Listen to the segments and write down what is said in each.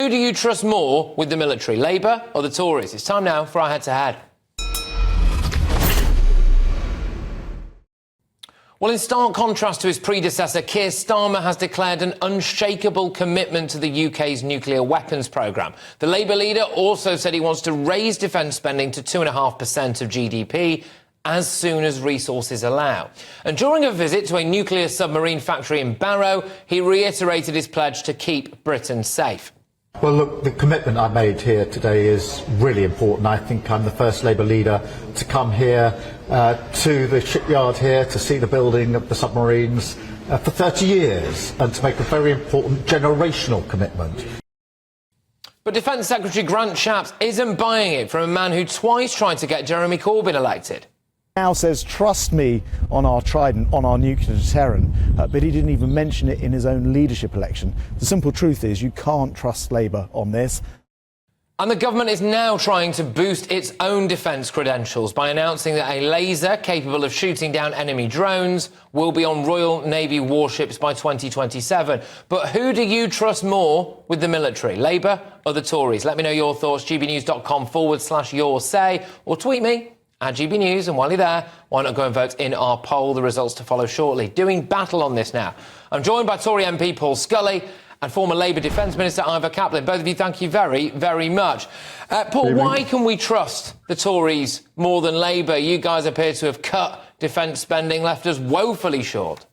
who do you trust more with the military, Labour or the Tories? It's time now for our head-to-head. Well, in stark contrast to his predecessor, Keir Starmer has declared an unshakable commitment to the UK's nuclear weapons programme. The Labour leader also said he wants to raise defence spending to 2.5% of GDP as soon as resources allow. And during a visit to a nuclear submarine factory in Barrow, he reiterated his pledge to keep Britain safe. Well, look, the commitment I made here today is really important. I think I'm the first Labour leader to come here to the shipyard here to see the building of the submarines for 30 years and to make a very important generational commitment. But Defence Secretary Grant Shapps isn't buying it from a man who twice tried to get Jeremy Corbyn elected. Now says, trust me on our Trident, on our nuclear deterrent, but he didn't even mention it in his own leadership election. The simple truth is you can't trust Labour on this. And the government is now trying to boost its own defence credentials by announcing that a laser capable of shooting down enemy drones will be on Royal Navy warships by 2027. But who do you trust more with the military, Labour or the Tories? Let me know your thoughts, gbnews.com/your say, or tweet me at GBNews, and while you're there, why not go and vote in our poll? The results to follow shortly. Doing battle on this now, I'm joined by Tory MP Scully and former Labour Defence Minister Ivor Kaplan. Both of you, thank you very, very much. Paul, why can we trust the Tories more than Labour? You guys appear to have cut defence spending, left us woefully short.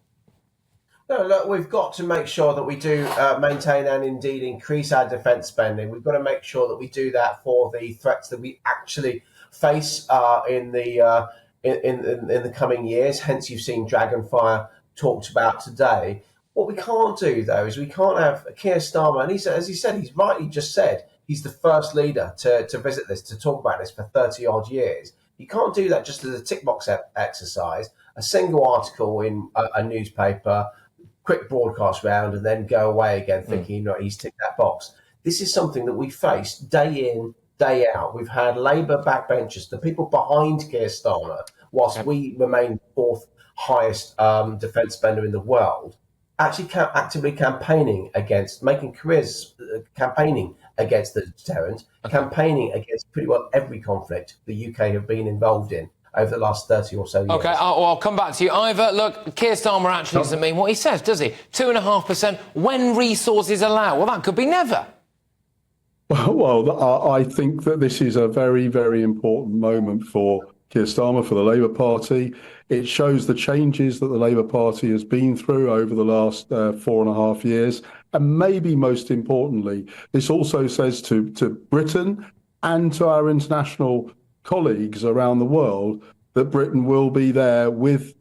No, look, we've got to make sure that we do maintain and indeed increase our defence spending. We've got to make sure that we do that for the threats that we actually face in the coming years. Hence, you've seen Dragonfire talked about today. What we can't do, though, is we can't have Keir Starmer, and as he said, he's rightly just said, he's the first leader to visit this, to talk about this for 30-odd years. You can't do that just as a tick box exercise, a single article in a newspaper, quick broadcast round, and then go away again thinking, he's ticked that box. This is something that we face day in, day out. We've had Labour backbenchers, the people behind Keir Starmer, whilst we remain fourth highest defence spender in the world, actually actively campaigning against, making careers campaigning against the deterrent, campaigning against pretty well every conflict the UK have been involved in over the last 30 or so years. OK, I'll come back to you. Ivor, look, Keir Starmer actually doesn't mean what he says, does he? 2.5% when resources allow. Well, that could be never. Well, I think that this is a very, very important moment for Keir Starmer, for the Labour Party. It shows the changes that the Labour Party has been through over the last 4.5 years. And maybe most importantly, this also says to Britain and to our international colleagues around the world that Britain will be there with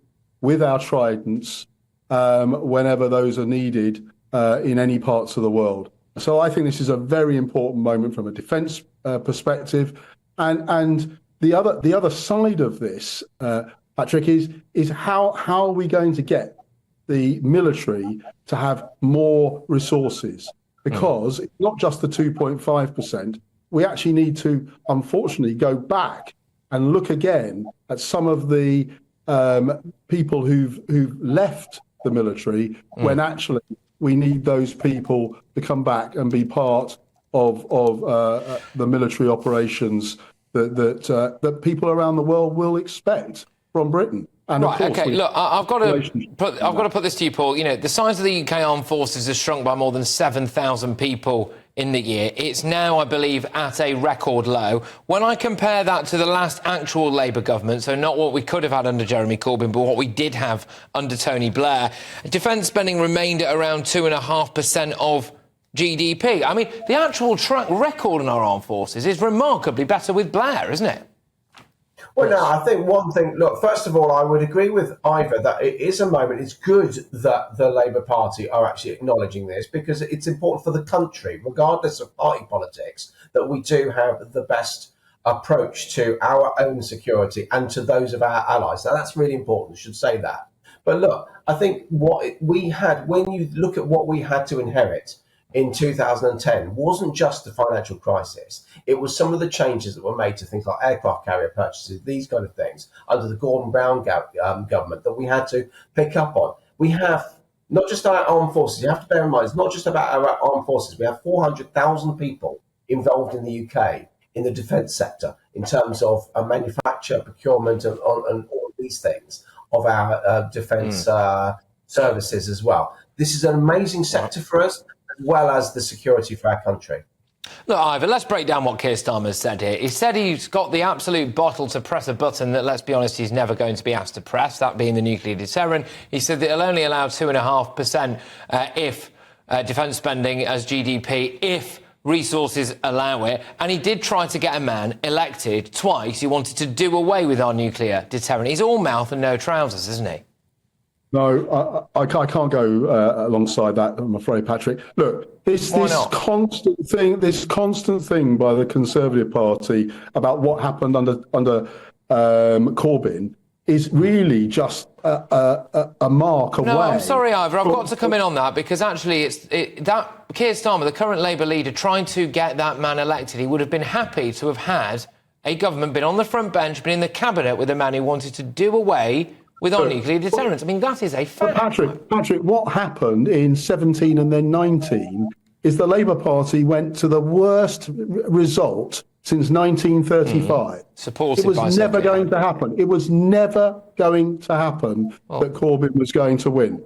our Tridents whenever those are needed in any parts of the world. So I think this is a very important moment from a defence perspective. And the other side of this, Patrick, is how are we going to get the military to have more resources? Because it's not just the 2.5%. We actually need to, unfortunately, go back and look again at some of the people who've left the military when actually we need those people to come back and be part of the military operations that people around the world will expect from Britain. And right, of course, OK, look, I've got to put this to you, Paul. You know, the size of the UK armed forces has shrunk by more than 7,000 people in the year. It's now, I believe, at a record low. When I compare that to the last actual Labour government, so not what we could have had under Jeremy Corbyn, but what we did have under Tony Blair, defence spending remained at around 2.5% of GDP. I mean, the actual track record in our armed forces is remarkably better with Blair, isn't it? Well, no, I think one thing, look, first of all, I would agree with Ivor that it is a moment, it's good that the Labour Party are actually acknowledging this because it's important for the country, regardless of party politics, that we do have the best approach to our own security and to those of our allies. Now, that's really important, I should say that. But look, I think what we had, when you look at what we had to inherit in 2010 wasn't just the financial crisis. It was some of the changes that were made to things like aircraft carrier purchases, these kind of things, under the Gordon Brown government that we had to pick up on. We have not just our armed forces. You have to bear in mind, it's not just about our armed forces. We have 400,000 people involved in the UK in the defence sector in terms of manufacture, procurement, and all of these things of our defence services as well. This is an amazing sector for us, as well as the security for our country. Look, Ivor, let's break down what Keir Starmer said here. He said he's got the absolute bottle to press a button that, let's be honest, he's never going to be asked to press, that being the nuclear deterrent. He said that he'll only allow 2.5% if defence spending as GDP, if resources allow it. And he did try to get a man elected twice who wanted to do away with our nuclear deterrent. He's all mouth and no trousers, isn't he? No, I can't go alongside that, I'm afraid, Patrick. Look, this constant thing by the Conservative Party about what happened under Corbyn is really just a mark away. No, I'm sorry, Ivor, I've got to come in on that, because actually that Keir Starmer, the current Labour leader, trying to get that man elected, he would have been happy to have had a government, been on the front bench, been in the cabinet with a man who wanted to do away with our nuclear deterrents. I mean, that is a fact. Patrick, what happened in 17 and then 19 is the Labour Party went to the worst result since 1935. Supported it was by never going to happen. It was never going to happen that Corbyn was going to win.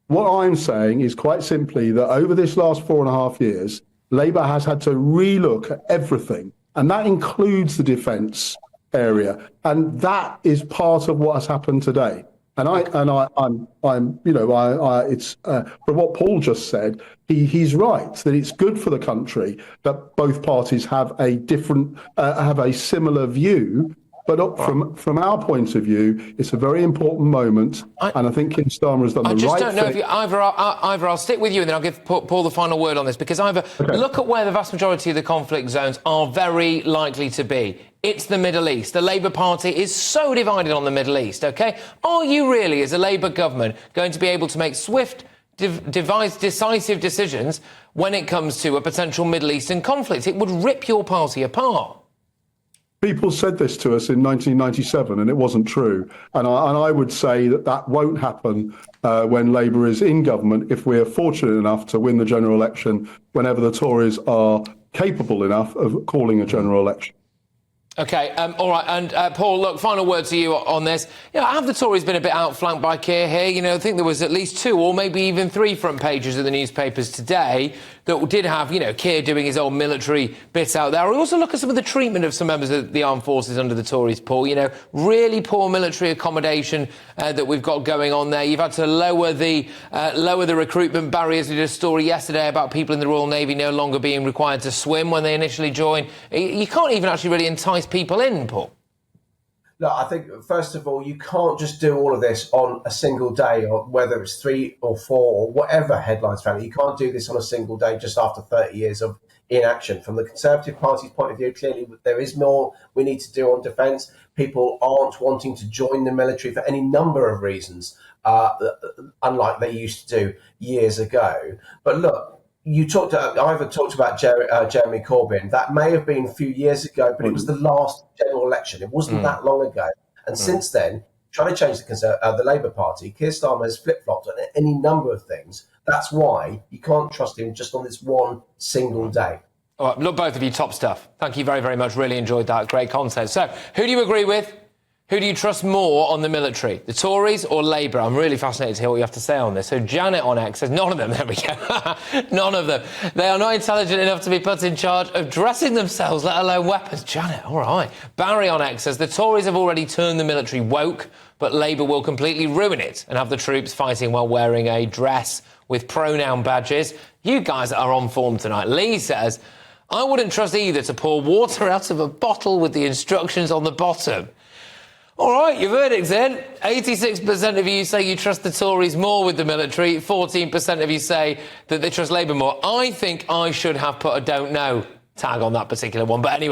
What I'm saying is quite simply that over this last 4.5 years, Labour has had to relook at everything, and that includes the defence area, and that is part of what has happened today. And it's from what Paul just said, he's right that it's good for the country that both parties have a similar view. But from our point of view, it's a very important moment, and I think Keir Starmer has done the right thing. I just don't know if Ivor, I'll stick with you, and then I'll give Paul the final word on this, because Ivor, look at where the vast majority of the conflict zones are very likely to be. It's the Middle East. The Labour Party is so divided on the Middle East, OK? Are you really, as a Labour government, going to be able to make swift, decisive decisions when it comes to a potential Middle Eastern conflict? It would rip your party apart. People said this to us in 1997, and it wasn't true. And I would say that won't happen when Labour is in government, if we're fortunate enough to win the general election, whenever the Tories are capable enough of calling a general election. OK, all right. And Paul, look, final word to you on this. Have the Tories been a bit outflanked by Keir here? I think there was at least 2 or maybe even 3 front pages of the newspapers today that did have, Keir doing his old military bit out there. We also look at some of the treatment of some members of the armed forces under the Tories, Paul. Really poor military accommodation that we've got going on there. You've had to lower the recruitment barriers. We did a story yesterday about people in the Royal Navy no longer being required to swim when they initially join. You can't even actually really entice people in, Paul. Look, I think, first of all, you can't just do all of this on a single day, or whether it's 3 or 4 or whatever headlines family. You can't do this on a single day just after 30 years of inaction. From the Conservative Party's point of view, clearly there is more we need to do on defence. People aren't wanting to join the military for any number of reasons, unlike they used to do years ago. But look, Ivor talked about Jeremy Corbyn. That may have been a few years ago, but it was the last general election. It wasn't that long ago. And since then, trying to change the Labour Party, Keir Starmer has flip-flopped on any number of things. That's why you can't trust him just on this one single day. All right, look, both of you, top stuff. Thank you very, very much. Really enjoyed that. Great content. So, who do you agree with? Who do you trust more on the military, the Tories or Labour? I'm really fascinated to hear what you have to say on this. So Janet on X says, none of them, there we go. None of them. They are not intelligent enough to be put in charge of dressing themselves, let alone weapons. Janet, all right. Barry on X says, the Tories have already turned the military woke, but Labour will completely ruin it and have the troops fighting while wearing a dress with pronoun badges. You guys are on form tonight. Lee says, I wouldn't trust either to pour water out of a bottle with the instructions on the bottom. All right, your verdict's in. 86% of you say you trust the Tories more with the military. 14% of you say that they trust Labour more. I think I should have put a don't know tag on that particular one. But anyway.